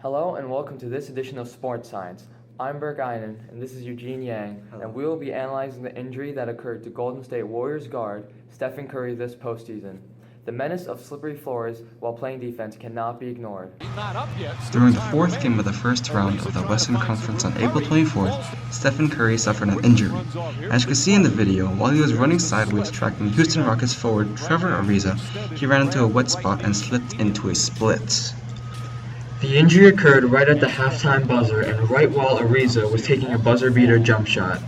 Hello and welcome to this edition of Sports Science. I'm Berk, Inan, and this is Eugene, Hello. and we will be analyzing the injury that occurred to Golden State Warriors guard Stephen Curry this postseason. The menace of slippery floors while playing defense cannot be ignored. During the fourth game of the first round of the Western Conference on April 24th, Stephen Curry suffered an injury. As you can see in the video, while he was running sideways tracking Houston Rockets forward Trevor Ariza, he ran into a wet spot and slipped into a split. The injury occurred right at the halftime buzzer and right while Ariza was taking a buzzer-beater jump shot.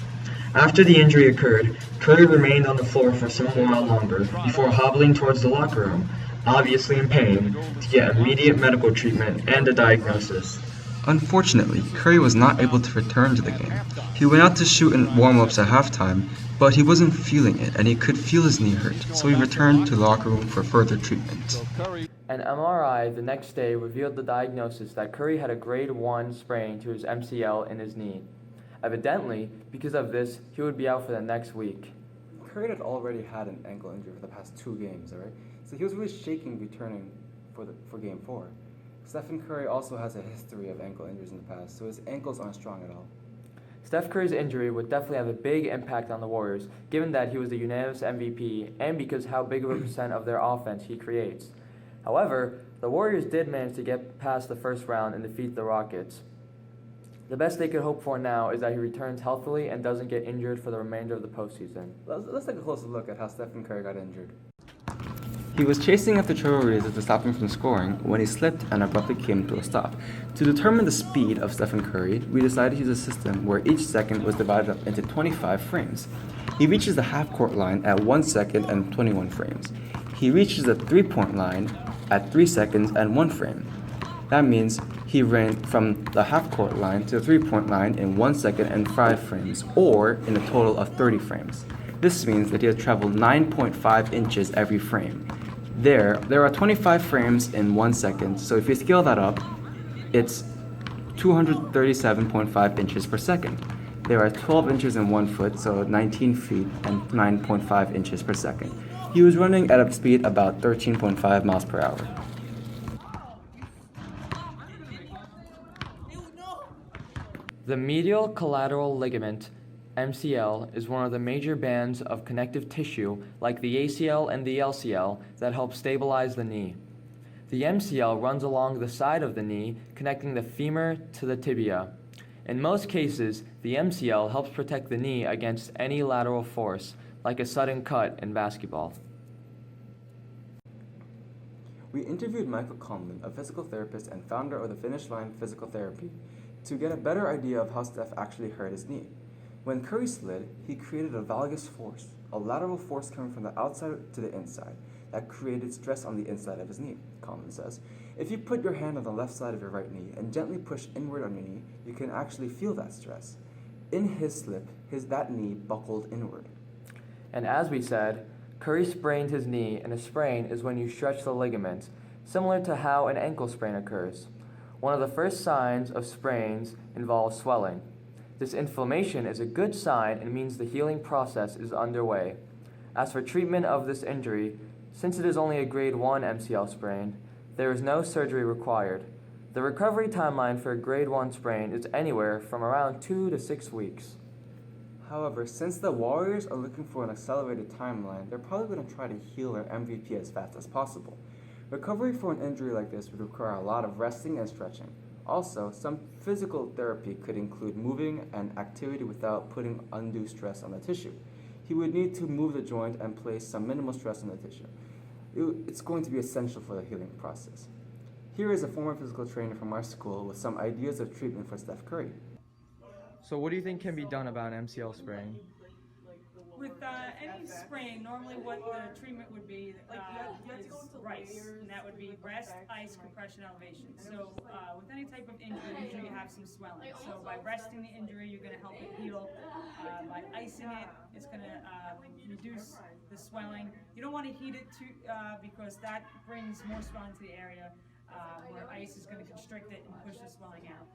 After the injury occurred, Curry remained on the floor for some while longer before hobbling towards the locker room, obviously in pain, to get immediate medical treatment and a diagnosis. Unfortunately, Curry was not able to return to the game. He went out to shoot in warm-ups at halftime, but he wasn't feeling it and he could feel his knee hurt, so he returned to the locker room for further treatment. An MRI the next day revealed the diagnosis that Curry had a grade 1 sprain to his MCL in his knee. Evidently, because of this, he would be out for the next week. Curry had already had an ankle injury for the past 2 games, alright? So he was really shaking returning for Game 4. Stephen Curry also has a history of ankle injuries in the past, so his ankles aren't strong at all. Steph Curry's injury would definitely have a big impact on the Warriors, given that he was the unanimous MVP and because how big of a percent of their offense he creates. However, the Warriors did manage to get past the first round and defeat the Rockets. The best they could hope for now is that he returns healthily and doesn't get injured for the remainder of the postseason. Let's take a closer look at how Stephen Curry got injured. He was chasing after Trevor Ariza to stop him from scoring when he slipped and abruptly came to a stop. To determine the speed of Stephen Curry, we decided to use a system where each second was divided up into 25 frames. He reaches the half-court line at 1 second and 21 frames. He reaches the three-point line at 3 seconds and 1 frame. That means he ran from the half-court line to the three-point line in 1 second and 5 frames, or in a total of 30 frames. This means that he has traveled 9.5 inches every frame. There are 25 frames in 1 second, so if you scale that up, it's 237.5 inches per second. There are 12 inches in 1 foot, so 19 feet and 9.5 inches per second. He was running at a speed about 13.5 miles per hour. The medial collateral ligament, MCL, is one of the major bands of connective tissue like the ACL and the LCL that help stabilize the knee. The MCL runs along the side of the knee, connecting the femur to the tibia. In most cases, the MCL helps protect the knee against any lateral force, like a sudden cut in basketball. We interviewed Michael Conlon, a physical therapist and founder of the Finish Line Physical Therapy, to get a better idea of how Steph actually hurt his knee. When Curry slid, he created a valgus force, a lateral force coming from the outside to the inside, that created stress on the inside of his knee, Conlon says. If you put your hand on the left side of your right knee and gently push inward on your knee, you can actually feel that stress. In his slip, that knee buckled inward. And as we said, Curry sprained his knee, and a sprain is when you stretch the ligaments, similar to how an ankle sprain occurs. One of the first signs of sprains involves swelling. This inflammation is a good sign and means the healing process is underway. As for treatment of this injury, since it is only a grade 1 MCL sprain, there is no surgery required. The recovery timeline for a grade 1 sprain is anywhere from around 2 to 6 weeks. However, since the Warriors are looking for an accelerated timeline, they're probably going to try to heal their MVP as fast as possible. Recovery for an injury like this would require a lot of resting and stretching. Also, some physical therapy could include moving and activity without putting undue stress on the tissue. He would need to move the joint and place some minimal stress on the tissue. It's going to be essential for the healing process. Here is a former physical trainer from our school with some ideas of treatment for Steph Curry. So what do you think can be done about an MCL sprain? With any sprain, normally what the treatment would be is RICE, and that would be rest, ice, compression, elevation. So with any type of injury, usually you have some swelling. So by resting the injury, you're going to help it heal. By icing it, it's going to reduce the swelling. You don't want to heat it too because that brings more swelling to the area where ice is going to constrict it and push the swelling out.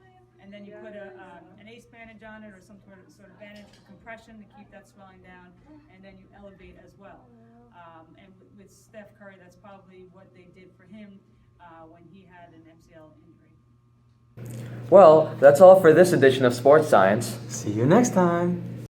And then you put an ACE bandage on it or some sort of bandage for compression to keep that swelling down, and then you elevate as well. And with Steph Curry, that's probably what they did for him when he had an MCL injury. Well, that's all for this edition of Sports Science. See you next time.